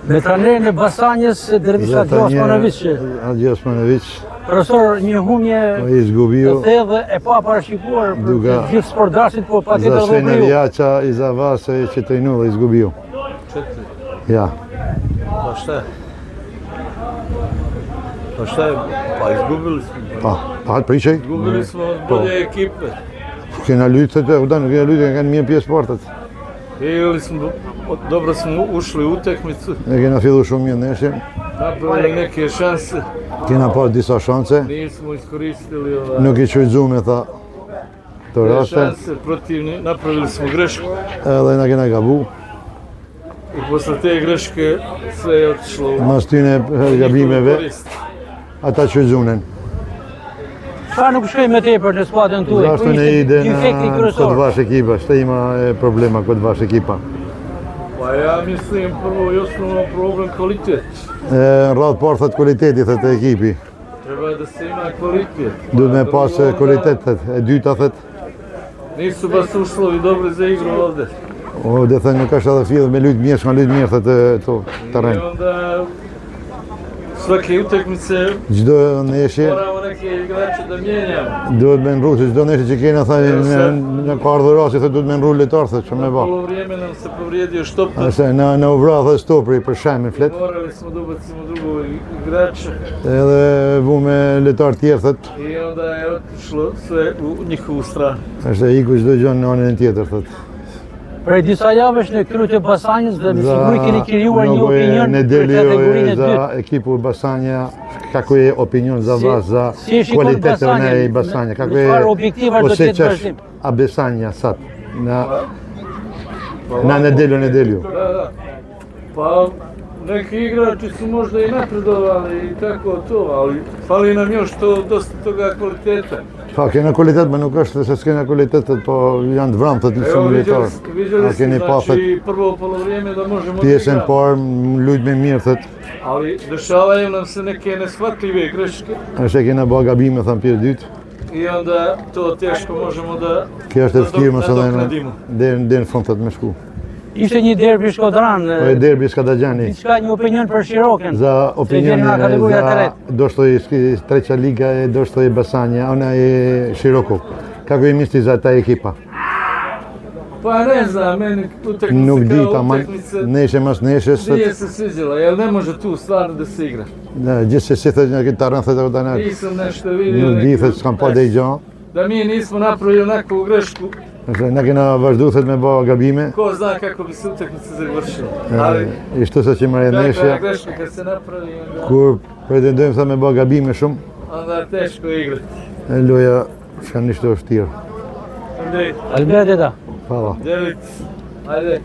Me trajnerin e Basanjes, Dervish Hadji Osmanović. Hadji Osmanović. Profesor, një humje I zgubiu. të thellë e pa parashikuar për të gjithë sportdasit, po patjetër Za edhe për ju. Jaça i za vas që trejnova i zgubiu. Ja. Pa šta je? Pa izgubili smo. Pa pričaj. Izgubili smo od bolje ekipe. Kena lytë të udan, kena lytë, kanë mirë pjesë sportet. Dobro smo ušli u utakmicu. Ne kena fillu shumë mirë neshje. Napravili neke šanse. Kena pas disa shanse. Nismo iskoristili Nuk I qojzume tha të raste. šanse protivni. Napravili smo grešku. Edhe na kena gabu. I posle te greške sve je otišlo u Mas tyne gabimeve, korist. ata qojzunen. Çfarë nuk shkoj me tepër në skuadrën tuaj? Zašto ne ide defekti na kryesor. kod vaš ekipa? Šta ima problema kod vaš ekipa? Pa ja mislim prvo I osnovno problem kvalitet. Në radhë parë thët kvaliteti thët e ekipi. Treba da se ima kvalitet. Duhet me pas kvalitet thët. E dyta thët, Nisu baš uslovi dobri za igru ovde. ovdje thët nuk është edhe fillë me lujtë mirë, shma lujtë mirë thët to I teren. onda svake utakmice Gjdo neshje, moramo neke igrače da mijenjamo. duhet me nru, se gjdo neshje që kena thaj në ka ardhë rasi, thët duhet me nru letarë thët, që me ba. Polo vrijeme nam se povrijedio štopar. Ase në uvra thët stopri për shemin flet, Morali smo da ubacimo drugog igrača edhe vu me letarë tjerë thët, I onda je otišlo sve u njihovu stranu. është e iku gjdo gjënë në anën tjetër thët. Prej disa javësh në kryet e Basanjës dhe me siguri keni krijuar një opinion për kategorinë e za dytë. ekipu Basanja, kako je opinion za vas, za si e shikon kvalitetën Basanjen? e Basanja, kako Në çfarë objektivash do të jetë osjećaš vazhdim? a Besanja sad, na nedelju. Da. Pa neki igrači su možda I napredovali I tako to, ali fali nam još dosta toga kvaliteta. Pa kena kvalitet, ma nuk është se s'kena kvalitetet, po janë të vramë thët në shumë letarë. Vidjeli ste, Keni pa thët znači prvo polovrijeme da možemo da pjesën igramo. parë, lujt me mirë thët, Ali dešavaju nam se neke neshvatljive greške është e kena ba gabime thënë pjesë dytë. I onda to teško možemo da Kjo është e vështirë mësë edhe nadoknadimo. në në fund thët me shku. Ishte një derbi Shkodran, Po e derbi Skadagjani. diçka një opinion për Shiroken. Za opinion nga kategoria të za ret. došto je treća liga je došto je Basanja, ona je Širokov. Kako je misli za ta ekipa? Pa ne znam, meni Nuk utakmica di kao taman, utakmica neshe mas neshe nije se sviđala, jer ne može tu stvarno da se igra. gjithsesi thët në këtë terren thët dana Nisam nešto vidio. nuk di neku- thët s'kam pa dhe gjë. Da mi nismo napravili onakvu grešku, Ne kena vazhdu thët me ba gabime. ko zna kako bi se utakmica završila. Ali I shtu se që marrë takva je neshja, greška kad se napravi, onda, kur pretendojmë thët me ba gabime shumë, onda teško je igrati. loja s'ka ništa vështirë. Andrej, Albert Eda. Hvala. Delic, ajde.